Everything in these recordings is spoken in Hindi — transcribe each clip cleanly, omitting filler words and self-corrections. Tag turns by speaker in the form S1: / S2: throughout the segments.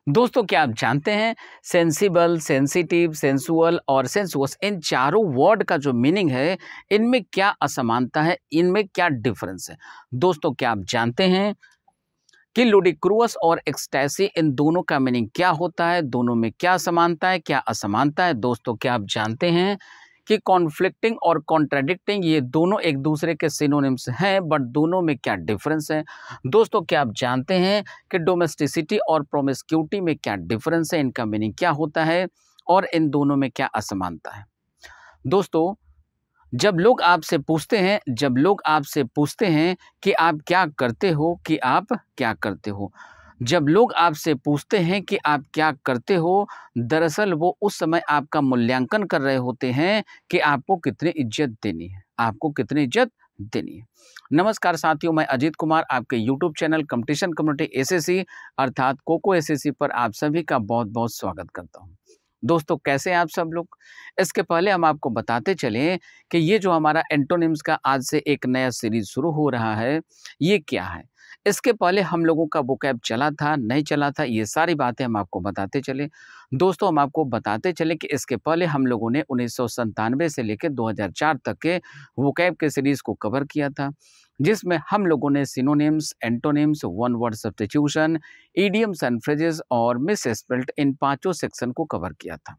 S1: दोस्तों क्या आप जानते हैं सेंसिबल, सेंसिटिव, सेंसुअल और सेंसुअस इन चारों वर्ड का जो मीनिंग है इनमें क्या असमानता है, इनमें क्या डिफरेंस है। दोस्तों क्या आप जानते हैं कि लुडिक्रुअस और एक्सटैसी इन दोनों का मीनिंग क्या होता है, दोनों में क्या समानता है, क्या असमानता है। दोस्तों क्या आप जानते हैं कि कॉन्फ्लिक्टिंग और कॉन्ट्राडिक्टिंग ये दोनों एक दूसरे के सिनोनिम्स हैं, बट दोनों में क्या डिफरेंस है। दोस्तों क्या आप जानते हैं कि डोमेस्टिसिटी और प्रोमिस्क्यूटी में क्या डिफरेंस है, इनका मीनिंग क्या होता है और इन दोनों में क्या असमानता है। दोस्तों जब लोग आपसे पूछते हैं कि आप क्या करते हो, जब लोग आपसे पूछते हैं कि आप क्या करते हो, दरअसल वो उस समय आपका मूल्यांकन कर रहे होते हैं कि आपको कितनी इज्जत देनी है। नमस्कार साथियों, मैं अजीत कुमार आपके YouTube channel competition community SSC अर्थात कोको एसएससी पर आप सभी का बहुत बहुत स्वागत करता हूं। दोस्तों कैसे हैं आप सब लोग। इसके पहले हम आपको बताते चलें कि ये जो हमारा एंटोनिम्स का आज से एक नया सीरीज शुरू हो रहा है, ये क्या है। इसके पहले हम लोगों का वोकैब चला था, नहीं चला था, ये सारी बातें हम आपको बताते चले। दोस्तों हम आपको बताते चले कि इसके पहले हम लोगों ने 1997 से लेकर 2004 तक के वोकैब के सीरीज को कवर किया था, जिसमें हम लोगों ने synonyms, antonyms, one word substitution, idioms and phrases और मिसस्पेल्ड इन पांचों सेक्शन को कवर किया था।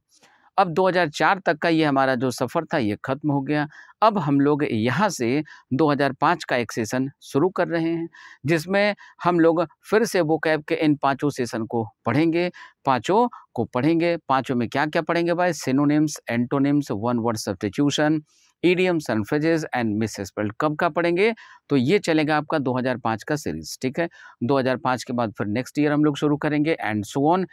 S1: अब 2004 तक का ये हमारा जो सफ़र था ये ख़त्म हो गया। अब हम लोग यहाँ से 2005 का एक सेशन शुरू कर रहे हैं, जिसमें हम लोग फिर से वोकैब के इन पांचों सेशन को पढ़ेंगे। पांचों में क्या क्या पढ़ेंगे भाई? Synonyms, antonyms, one word substitution, idioms and phrases and misspelled. कब का पढ़ेंगे? तो ये चलेगा आपका 2005 का सीरीज, ठीक है। 2005 के बाद फिर नेक्स्ट ईयर हम लोग शुरू करेंगे एंड सो ऑन।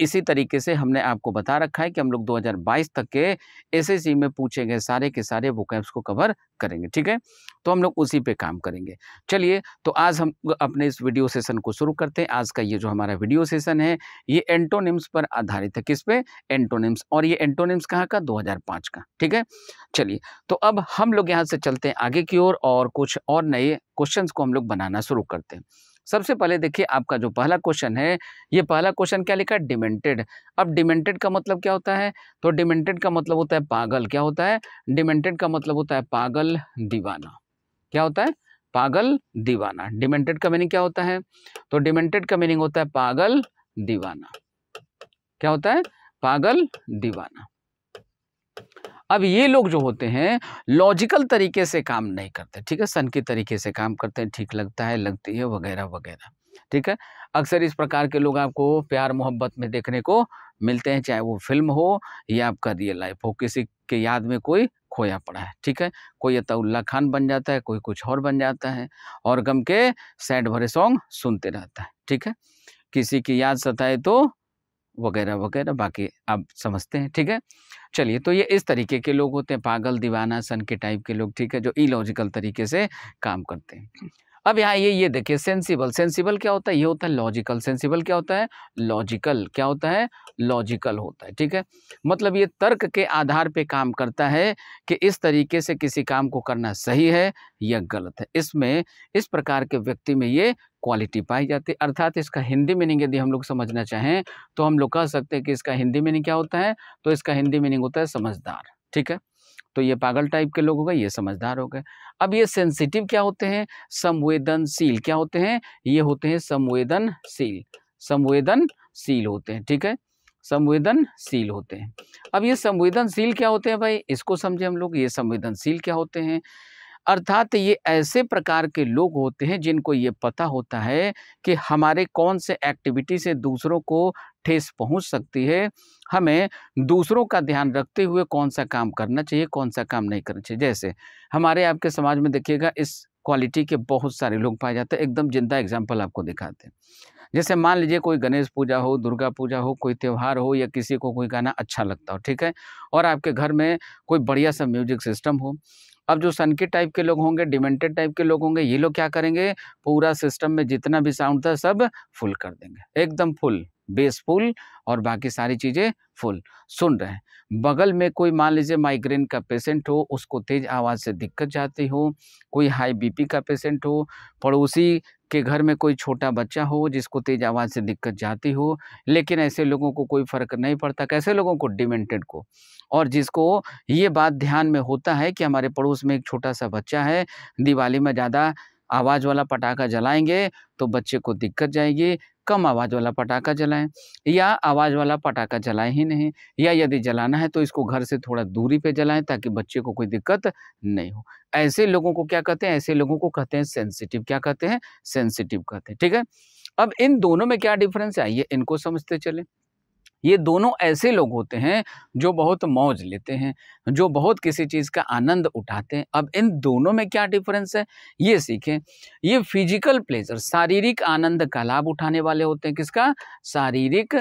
S1: इसी तरीके से हमने आपको बता रखा है कि हम लोग 2022 तक के एसएससी में पूछे गए सारे के सारे वोकैब्स को कवर करेंगे, ठीक है। तो हम लोग उसी पे काम करेंगे। चलिए तो आज हम अपने इस वीडियो सेशन को शुरू करते हैं। आज का ये जो हमारा वीडियो सेशन है ये एंटोनिम्स पर आधारित है। किस पे? एंटोनिम्स। और ये एंटोनिम्स कहाँ का? 2005 का, ठीक है। चलिए तो अब हम लोग यहाँ से चलते हैं आगे की ओर और कुछ और नए क्वेश्चंस को हम लोग बनाना शुरू करते हैं। सबसे पहले देखिए आपका जो पहला क्वेश्चन है, ये पहला क्वेश्चन क्या लिखा है? डिमेंटेड। अब डिमेंटेड का मतलब क्या होता है? तो डिमेंटेड का मतलब होता है पागल। क्या होता है? डिमेंटेड का मतलब होता है पागल, दीवाना। क्या होता है? पागल, दीवाना। डिमेंटेड का मीनिंग क्या होता है? तो डिमेंटेड का मीनिंग होता है पागल, दीवाना। क्या होता है? पागल, दीवाना। अब ये लोग जो होते हैं लॉजिकल तरीके से काम नहीं करते, ठीक है। सन की तरीके से काम करते हैं, ठीक लगता है, लगती है, वगैरह वगैरह, ठीक है। अक्सर इस प्रकार के लोग आपको प्यार मोहब्बत में देखने को मिलते हैं, चाहे वो फिल्म हो या आपका रियल लाइफ हो। किसी के याद में कोई खोया पड़ा है, ठीक है। कोई अताउल्ला खान बन जाता है, कोई कुछ और बन जाता है और गम के सैड भरे सॉन्ग सुनते रहता है, ठीक है। किसी की याद सताए तो वगैरह वगैरह, बाकी आप समझते हैं, ठीक है। चलिए तो ये इस तरीके के लोग होते हैं, पागल, दीवाना, सन के टाइप के लोग, ठीक है, जो इलॉजिकल तरीके से काम करते हैं। अब यहाँ ये देखिए सेंसिबल। सेंसिबल क्या होता है? ये होता है लॉजिकल। सेंसिबल क्या होता है? लॉजिकल। क्या होता है? लॉजिकल होता है, ठीक है। मतलब ये तर्क के आधार पे काम करता है कि इस तरीके से किसी काम को करना सही है या गलत है। इसमें इस प्रकार के व्यक्ति में ये क्वालिटी पाई जाती है। अर्थात इसका हिंदी मीनिंग यदि हम लोग समझना चाहें तो हम लोग कह सकते हैं कि इसका हिंदी मीनिंग क्या होता है? तो इसका हिंदी मीनिंग होता है समझदार, ठीक है। तो ये पागल टाइप के लोग हो गए, ये समझदार हो गए। अब ये सेंसिटिव क्या होते हैं? संवेदनशील। क्या होते हैं? ये होते हैं संवेदनशील। संवेदनशील होते हैं, ठीक है। संवेदनशील होते हैं। अब ये संवेदनशील क्या होते हैं भाई? इसको समझे हम लोग। ये संवेदनशील क्या होते हैं? अर्थात ये ऐसे प्रकार के लोग होते हैं जिनको ये पता होता है कि हमारे कौन से एक्टिविटी से दूसरों को ठेस पहुंच सकती है, हमें दूसरों का ध्यान रखते हुए कौन सा काम करना चाहिए, कौन सा काम नहीं करना चाहिए। जैसे हमारे आपके समाज में देखिएगा इस क्वालिटी के बहुत सारे लोग पाए जाते हैं। एकदम जिंदा एग्जाम्पल आपको दिखाते हैं। जैसे मान लीजिए कोई गणेश पूजा हो, दुर्गा पूजा हो, कोई त्यौहार हो या किसी को कोई गाना अच्छा लगता हो, ठीक है, और आपके घर में कोई बढ़िया सा म्यूजिक सिस्टम हो। अब जो सन के टाइप के लोग होंगे, डिमेंटेड टाइप के लोग होंगे, ये लोग क्या करेंगे? पूरा सिस्टम में जितना भी साउंड था सब फुल कर देंगे, एकदम फुल, बेस फुल और बाकी सारी चीज़ें फुल। सुन रहे हैं। बगल में कोई मान लीजिए माइग्रेन का पेशेंट हो, उसको तेज़ आवाज़ से दिक्कत जाती हो, कोई हाई बीपी का पेशेंट हो, पड़ोसी के घर में कोई छोटा बच्चा हो जिसको तेज़ आवाज़ से दिक्कत जाती हो, लेकिन ऐसे लोगों को कोई फ़र्क नहीं पड़ता। कैसे लोगों को? डिमेंटेड को। और जिसको ये बात ध्यान में होता है कि हमारे पड़ोस में एक छोटा-सा बच्चा है, दिवाली में ज़्यादा आवाज़ वाला पटाखा जलाएँगे तो बच्चे को दिक्कत जाएगी, कम आवाज़ वाला पटाखा जलाएँ या आवाज़ वाला पटाखा जलाएँ ही नहीं, या यदि जलाना है तो इसको घर से थोड़ा दूरी पे जलाएँ ताकि बच्चे को कोई दिक्कत नहीं हो। ऐसे लोगों को क्या कहते हैं? ऐसे लोगों को कहते हैं सेंसिटिव। क्या कहते हैं? सेंसिटिव कहते हैं, ठीक है? अब इन दोनों में क्या डिफ़रेंस है? आइए इनको समझते चलें। ये दोनों ऐसे लोग होते हैं जो बहुत मौज लेते हैं, जो बहुत किसी चीज़ का आनंद उठाते हैं। अब इन दोनों में क्या डिफ़रेंस है, ये सीखें। ये फ़िज़िकल प्लेज़र, शारीरिक आनंद का लाभ उठाने वाले होते हैं। किसका? शारीरिक।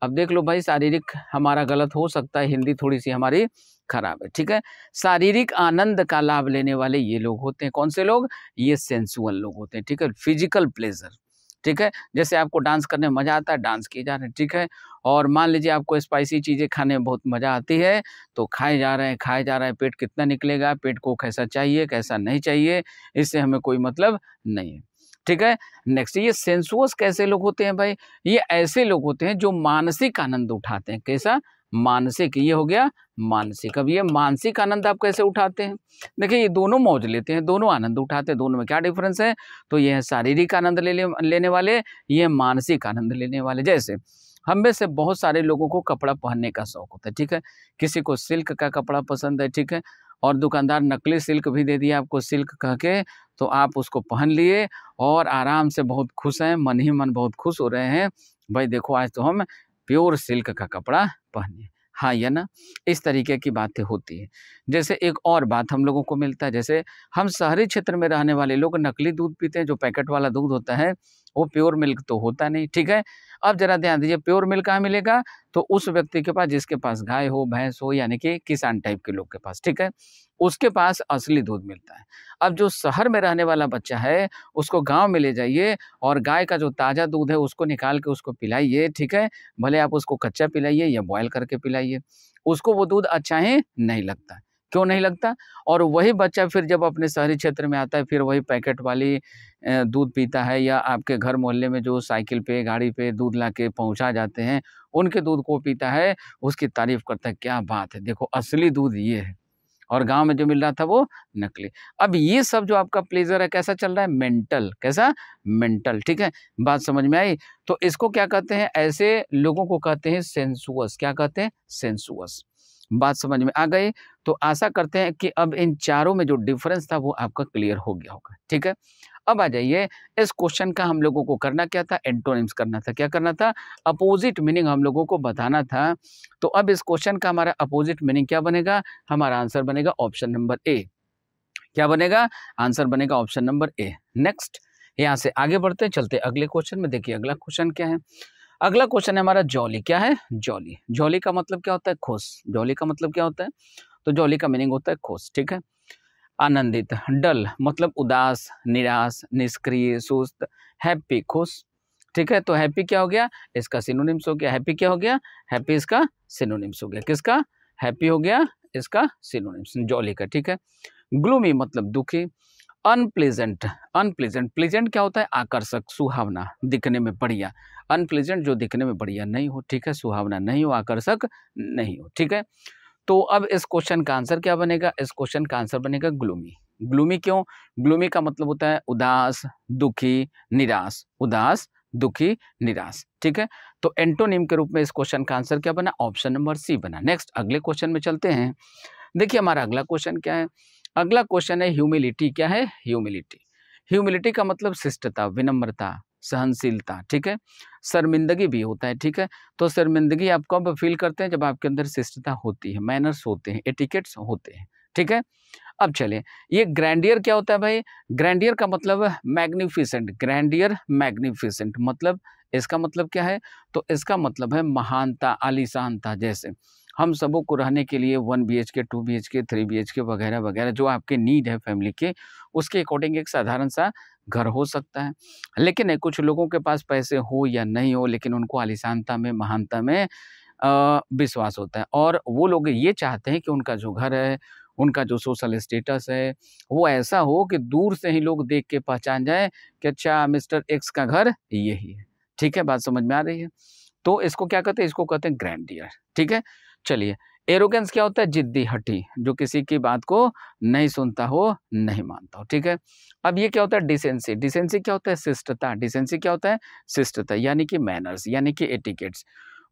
S1: अब देख लो भाई, शारीरिक हमारा गलत हो सकता है, हिंदी थोड़ी-सी हमारी खराब है, ठीक है? शारीरिक आनंद का लाभ लेने वाले ये लोग होते हैं। कौन से लोग? ये सेंसुअल लोग होते हैं, ठीक है? फ़िज़िकल प्लेज़र, ठीक है? जैसे आपको डांस करने में मज़ा आता है, डांस किए जा रहे हैं, ठीक है? और मान लीजिए आपको स्पाइसी चीज़ें खाने में बहुत मज़ा आती है, तो खाए जा रहे हैं, खाए जा रहे हैं, पेट कितना निकलेगा, पेट को कैसा चाहिए, कैसा नहीं चाहिए, इससे हमें कोई मतलब नहीं है, ठीक है? नेक्स्ट, ये सेंसुअस कैसे लोग होते हैं भाई? ये ऐसे लोग होते हैं जो मानसिक आनंद उठाते हैं। कैसा? मानसिक। ये हो गया मानसिक। अब ये मानसिक आनंद आप कैसे उठाते हैं? देखिए, ये दोनों मौज लेते हैं, दोनों आनंद उठाते हैं, दोनों में क्या डिफ़रेंस है? तो ये है शारीरिक आनंद लेने वाले, ये है मानसिक आनंद लेने वाले। जैसे हम में से बहुत सारे लोगों को कपड़ा पहनने का शौक होता है, ठीक है? किसी को सिल्क का कपड़ा पसंद है, ठीक है? और दुकानदार नकली सिल्क भी दे दिया आपको सिल्क कह के, तो आप उसको पहन लिए और आराम से बहुत खुश हैं, मन ही मन बहुत खुश हो रहे हैं। भाई देखो, आज तो हम प्योर सिल्क का कपड़ा पहने। हाँ या ना? इस तरीके की बातें होती हैं। जैसे एक और बात हम लोगों को मिलता है, जैसे हम शहरी क्षेत्र में रहने वाले लोग नकली दूध पीते हैं, जो पैकेट वाला दूध होता है, वो प्योर मिल्क तो होता नहीं, ठीक है? अब ज़रा ध्यान दीजिए, प्योर मिल्क कहाँ मिलेगा? तो उस व्यक्ति के पास जिसके पास गाय हो, भैंस हो, यानी कि किसान टाइप के लोग के पास, ठीक है? उसके पास असली दूध मिलता है। अब जो शहर में रहने वाला बच्चा है, उसको गाँव में ले जाइए और गाय का जो ताज़ा दूध है, उसको निकाल के उसको पिलाइए, ठीक है? भले आप उसको कच्चा पिलाइए या बॉयल करके पिलाइए, उसको वो दूध अच्छा ही नहीं लगता। क्यों नहीं लगता? और वही बच्चा फिर जब अपने शहरी क्षेत्र में आता है, फिर वही पैकेट वाली दूध पीता है, या आपके घर मोहल्ले में जो साइकिल पे, गाड़ी पे दूध लाके पहुँचा जाते हैं, उनके दूध को पीता है, उसकी तारीफ़ करता है, क्या बात है! देखो, असली दूध ये है। और गाँव में जो मिल रहा था वो नकली। अब ये सब जो आपका प्लेज़र है, कैसा चल रहा है? मेंटल। कैसा? मेंटल, ठीक है? बात समझ में आई? तो इसको क्या कहते हैं? ऐसे लोगों को कहते हैं सेंसुअस। क्या कहते हैं? सेंसुअस। बात समझ में आ गई? तो आशा करते हैं कि अब इन चारों में जो डिफ़रेंस था वो आपका क्लियर हो गया होगा, ठीक है? अब आ जाइए, इस क्वेश्चन का हम लोगों को करना क्या था? एंटोनिम्स करना था। क्या करना था? अपोज़िट मीनिंग हम लोगों को बताना था। तो अब इस क्वेश्चन का हमारा अपोज़िट मीनिंग क्या बनेगा? हमारा आंसर बनेगा ऑप्शन नंबर ए। क्या बनेगा? आंसर बनेगा ऑप्शन नंबर ए। नेक्स्ट, यहाँ से आगे बढ़ते हैं, चलते हैं अगले क्वेश्चन में। देखिए अगला क्वेश्चन क्या है? अगला क्वेश्चन है हमारा जॉली। क्या है? जॉली। जॉली का मतलब क्या होता है? खुश। जॉली का मतलब क्या होता है? तो जॉली का मीनिंग होता है खुश, ठीक है? आनंदित। डल मतलब उदास, निराश, निष्क्रिय, सुस्त। हैप्पी खुश, ठीक है? तो हैप्पी क्या हो गया? इसका सिनोनिम्स हो गया। हैप्पी क्या हो गया? हैप्पी इसका सिनोनिम्स हो गया। किसका? हैप्पी हो गया इसका सिनोनिम्स जॉली का, ठीक है? ग्लूमी मतलब दुखी। अनप्लेजेंट। अनप्लेजेंट, प्लेजेंट क्या होता है? आकर्षक, सुहावना, दिखने में बढ़िया। अनप्लेजेंट जो दिखने में बढ़िया नहीं हो, ठीक है? सुहावना नहीं हो, आकर्षक नहीं हो, ठीक है? तो अब इस क्वेश्चन का आंसर क्या बनेगा? इस क्वेश्चन का आंसर बनेगा ग्लूमी। ग्लूमी क्यों? ग्लूमी का मतलब होता है उदास, दुखी, निराश। उदास, दुखी, निराश, ठीक है? तो एंटोनिम के रूप में इस क्वेश्चन का आंसर क्या बना? ऑप्शन नंबर सी बना। नेक्स्ट अगले क्वेश्चन में चलते हैं। देखिए हमारा अगला क्वेश्चन क्या है? अगला क्वेश्चन है ह्यूमिलिटी। क्या है? ह्यूमिलिटी। ह्यूमिलिटी का मतलब शिष्टता, विनम्रता, सहनशीलता, ठीक है? शर्मिंदगी भी होता है, ठीक है? तो शर्मिंदगी आप कब फील करते हैं? जब आपके अंदर शिष्टता होती है, मैनर्स होते हैं, एटिकेट्स होते हैं, ठीक है? अब चलिए, ये ग्रैंडियर क्या होता है भाई? ग्रैंडियर का मतलब मैग्निफिसेंट। ग्रैंडियर, मैग्निफिसेंट मतलब, इसका मतलब क्या है? तो इसका मतलब है महानता, आलीशानता। जैसे हम सबों को रहने के लिए 1 बीएचके, 2 बीएचके, 3 बीएचके वगैरह वगैरह जो आपके नीड है फैमिली के, उसके अकॉर्डिंग एक साधारण सा घर हो सकता है। लेकिन कुछ लोगों के पास पैसे हो या नहीं हो, लेकिन उनको आलीशानता में, महानता में विश्वास होता है और वो लोग ये चाहते हैं कि उनका जो घर है, उनका जो सोशल स्टेटस है, वो ऐसा हो कि दूर से ही लोग देख के पहचान जाएँ कि अच्छा मिस्टर एक्स का घर यही है। ठीक है, बात समझ में आ रही है? तो इसको क्या कहते हैं? इसको कहते हैं ग्रैंडियर, ठीक है? चलिए, एरोगेंस क्या होता है? जिद्दी, हठी, जो किसी की बात को नहीं सुनता हो, नहीं मानता हो, ठीक है? अब ये क्या होता है? डिसेंसी, डिसेंसी क्या होता है? शिष्टता, डिसेंसी क्या होता है? शिष्टता, यानी कि मैनर्स, यानी कि एटिकेट्स,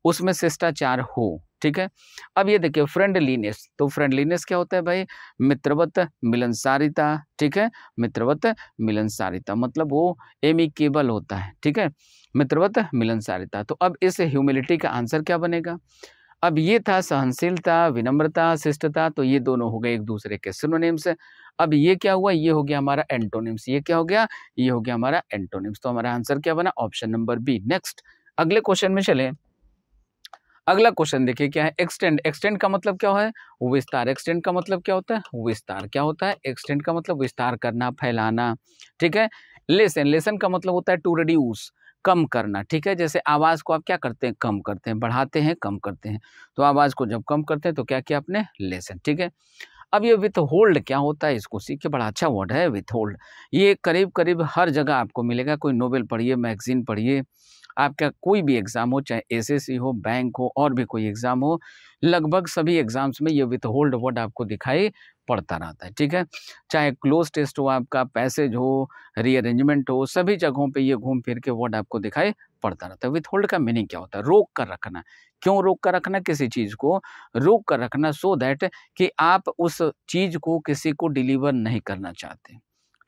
S1: उसमें शिष्टाचार हो, ठीक है? अब ये देखिए फ्रेंडलीनेस, तो फ्रेंडलीनेस क्या होता है भाई? मित्रवत मिलनसारिता, ठीक है? मित्रवत मिलनसारिता मतलब वो एमिकेबल होता है, ठीक है? मित्रवत मिलनसारिता। तो अब इस ह्यूमिलिटी का आंसर क्या बनेगा? अब ये था सहनशीलता, विनम्रता, शिष्टता, तो ये दोनों हो गए एक दूसरे के सिनोनिम्स। अब ये क्या हुआ? ये हो गया हमारा एंटोनिम्स। ये क्या हो गया? ये हो गया हमारा एंटोनिम्स। तो हमारा आंसर क्या बना? Option number B. नेक्स्ट अगले क्वेश्चन में चलें। अगला क्वेश्चन देखिए क्या है? एक्सटेंड, एक्सटेंड का मतलब क्या है? विस्तार। एक्सटेंड का मतलब क्या होता है? विस्तार। क्या होता है? एक्सटेंड का मतलब विस्तार करना, फैलाना, ठीक है? लेसन, लेसन का मतलब होता है टू रिड्यूस, कम करना, ठीक है? जैसे आवाज को आप क्या करते हैं? कम करते हैं, बढ़ाते हैं, कम करते हैं। तो आवाज को जब कम करते हैं तो क्या किया आपने? लेसन, ठीक है? अब ये विथ होल्ड क्या होता है? इसको सीखिए, बड़ा अच्छा वर्ड है विथ होल्ड। ये करीब करीब हर जगह आपको मिलेगा। कोई नोवेल पढ़िए, मैगजीन पढ़िए, आपका कोई भी एग्ज़ाम हो, चाहे एसएससी हो, बैंक हो और भी कोई एग्ज़ाम हो, लगभग सभी एग्ज़ाम्स में ये विथहोल्ड वर्ड आपको दिखाई पड़ता रहता है, ठीक है? चाहे क्लोज़ टेस्ट हो आपका, पैसेज हो, रीअरेंजमेंट हो, सभी जगहों पे ये घूम फिर के वर्ड आपको दिखाई पड़ता रहता है। विथहोल्ड का मीनिंग क्या होता है? रोक कर रखना। क्यों रोक कर रखना किसी चीज़ को? रोक कर रखना सो दैट कि आप उस चीज़ को किसी को डिलीवर नहीं करना चाहते,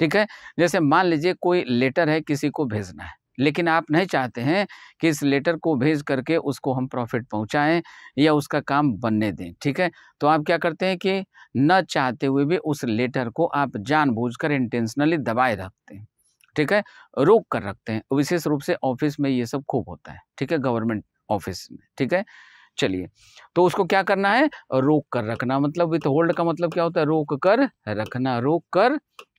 S1: ठीक है? जैसे मान लीजिए कोई लेटर है, किसी को भेजना है, लेकिन आप नहीं चाहते हैं कि इस लेटर को भेज करके उसको हम प्रॉफ़िट पहुँचाएँ या उसका काम बनने दें, ठीक है? तो आप क्या करते हैं कि ना चाहते हुए भी उस लेटर को आप जानबूझकर इंटेंशनली दबाए रखते हैं, ठीक है? रोक कर रखते हैं। विशेष रूप से ऑफ़िस में ये सब खूब होता है, ठीक है? गवर्नमेंट ऑफ़िस में, ठीक है? चलिए, तो उसको क्या करना है? रोक कर रखना। मतलब विथहोल्ड का मतलब क्या होता है? रोक कर रखना, रोक कर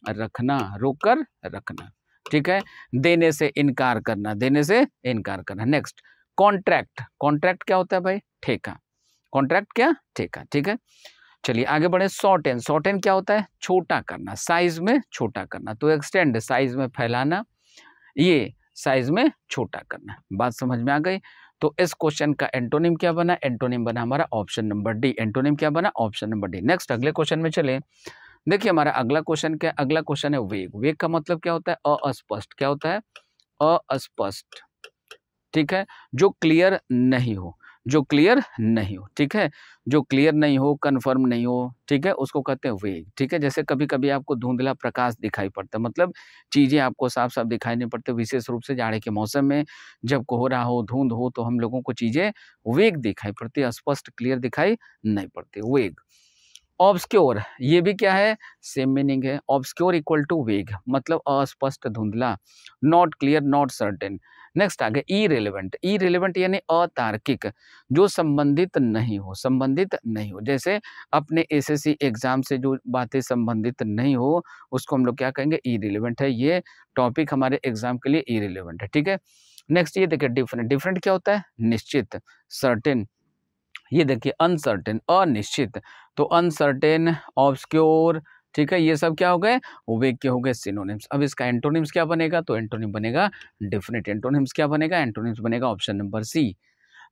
S1: रखना, रोक कर रखना, ठीक है? देने से इनकार करना, देने से इनकार करना। नेक्स्ट कॉन्ट्रैक्ट, कॉन्ट्रैक्ट क्या होता है भाई? ठेका। कॉन्ट्रैक्ट क्या? ठेका, ठीक है? चलिए आगे बढ़े। शॉर्टेन, शॉर्टेन क्या होता है? छोटा करना, साइज़ में छोटा करना। तो एक्सटेंड साइज़ में फैलाना, ये साइज़ में छोटा करना। बात समझ में आ गई? तो इस क्वेश्चन का एंटोनिम क्या बना? एंटोनिम बना हमारा ऑप्शन नंबर डी। एंटोनिम क्या बना? Option number D. नेक्स्ट अगले क्वेश्चन में चलें। देखिए हमारा अगला क्वेश्चन क्या? अगला क्वेश्चन है वेग। वेग का मतलब क्या होता है? अस्पष्ट। क्या होता है? अस्पष्ट, ठीक है? जो क्लियर नहीं हो, जो क्लियर नहीं हो, ठीक है? जो क्लियर नहीं हो, कन्फर्म नहीं हो, ठीक है? उसको कहते हैं वेग, ठीक है? जैसे कभी-कभी आपको धुंधला प्रकाश दिखाई पड़ता है, मतलब चीज़ें आपको साफ-साफ दिखाई नहीं पड़ती, विशेष रूप से जाड़े के मौसम में जब कोहरा हो, धुंध हो, तो हम लोगों को चीज़ें वेग दिखाई पड़ती है, स्पष्ट क्लियर दिखाई नहीं पड़ती, वेग। ऑब्सक्योर, ये भी क्या है? सेम मीनिंग है। ऑब्सक्योर इक्वल टू वेग, मतलब अस्पष्ट, धुंधला, not clear, not certain. Next आगे इरेलेवेंट, इरेलेवेंट यानी अतार्किक, जो संबंधित नहीं हो, संबंधित नहीं हो। जैसे अपने एसएससी एग्जाम से जो बातें संबंधित नहीं हो, उसको हम लोग क्या कहेंगे? इरेलेवेंट है। ये टॉपिक हमारे एग्जाम के लिए इरेलेवेंट है, ठीक है? नेक्स्ट ये देखिए डिफरेंट, डिफरेंट क्या होता है? निश्चित, सर्टेन। ये देखिए अनसर्टेन, अनिश्चित, तो अनसर्टेन, ऑब्सक्योर, ठीक है? ये सब क्या हो गए? वेग के हो गए सिनोनिम्स। अब इसका एंटोनिम्स क्या बनेगा? तो एंटोनिम बनेगा डिफिनिट। एंटोनिम्स क्या बनेगा? एंटोनिम्स बनेगा ऑप्शन नंबर सी।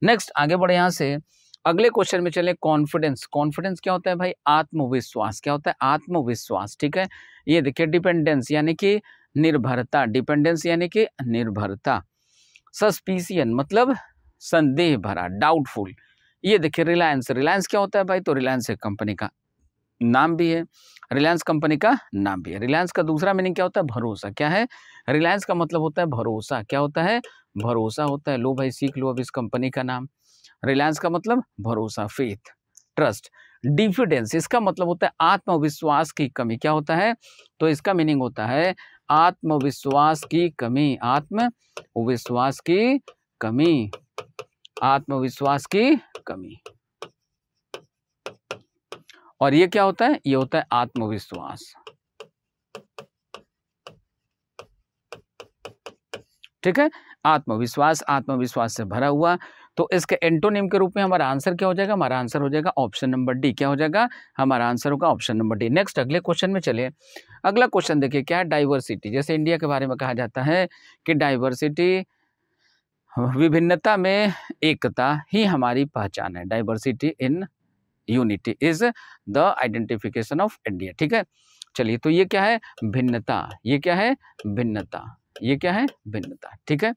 S1: नेक्स्ट आगे बढ़े यहाँ से अगले क्वेश्चन में चले। कॉन्फिडेंस, कॉन्फिडेंस क्या होता है भाई? आत्मविश्वास। क्या होता है? आत्मविश्वास, ठीक है? ये देखिए डिपेंडेंस यानी कि निर्भरता, डिपेंडेंस यानी कि निर्भरता। सस्पिशियन मतलब संदेह भरा, डाउटफुल। ये देखिए रिलायंस, रिलायंस क्या होता है भाई? तो रिलायंस एक कंपनी का नाम भी है, रिलायंस कंपनी का नाम भी है। रिलायंस का दूसरा मीनिंग क्या होता है? भरोसा। क्या है? रिलायंस का मतलब होता है भरोसा। क्या होता है? भरोसा होता है। लो भाई सीख लो अब इस कंपनी का नाम। रिलायंस का मतलब भरोसा, फेथ, ट्रस्ट। डिफिडेंस, इसका मतलब होता है आत्मविश्वास की कमी। क्या होता है? तो इसका मीनिंग होता है आत्मविश्वास की कमी, आत्मविश्वास की कमी, आत्मविश्वास की कमी। और ये क्या होता है? ये होता है आत्मविश्वास। ठीक है, आत्मविश्वास, आत्मविश्वास से भरा हुआ। तो इसके एंटोनिम के रूप में हमारा आंसर क्या हो जाएगा? हमारा आंसर हो जाएगा ऑप्शन नंबर डी। क्या हो जाएगा? हमारा आंसर होगा ऑप्शन नंबर डी। नेक्स्ट अगले क्वेश्चन में चलिए। अगला क्वेश्चन देखिए क्या है, डाइवर्सिटी। जैसे इंडिया के बारे में कहा जाता है कि डाइवर्सिटी, विभिन्नता में एकता ही हमारी पहचान है। Diversity in unity is the identification of India. ठीक है, चलिए तो ये क्या है? भिन्नता। ये क्या है? भिन्नता। ये क्या है? भिन्नता। ठीक है,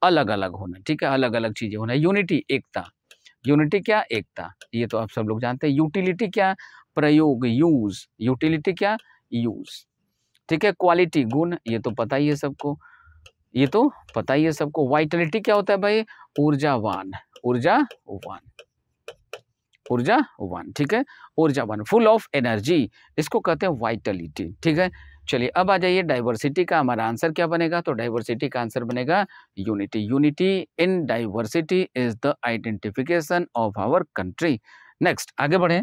S1: अलग अलग होना। ठीक है, अलग अलग चीजें होना। यूनिटी एकता। यूनिटी क्या? एकता। ये तो आप सब लोग जानते हैं। यूटिलिटी क्या? प्रयोग, यूज। यूटिलिटी क्या? यूज। ठीक है, क्वालिटी गुण, ये तो पता ही है सबको, ये तो पता ही है सबको। वाइटलिटी क्या होता है भाई? ऊर्जावान। ऊर्जावान, ऊर्जावान। ठीक है, ऊर्जावान, फुल ऑफ एनर्जी, इसको कहते हैं वाइटलिटी। ठीक है, चलिए अब आ जाइए डाइवर्सिटी का हमारा आंसर क्या बनेगा? तो डाइवर्सिटी का आंसर बनेगा unity. Unity in diversity is the identification of our country. Next आगे बढ़े।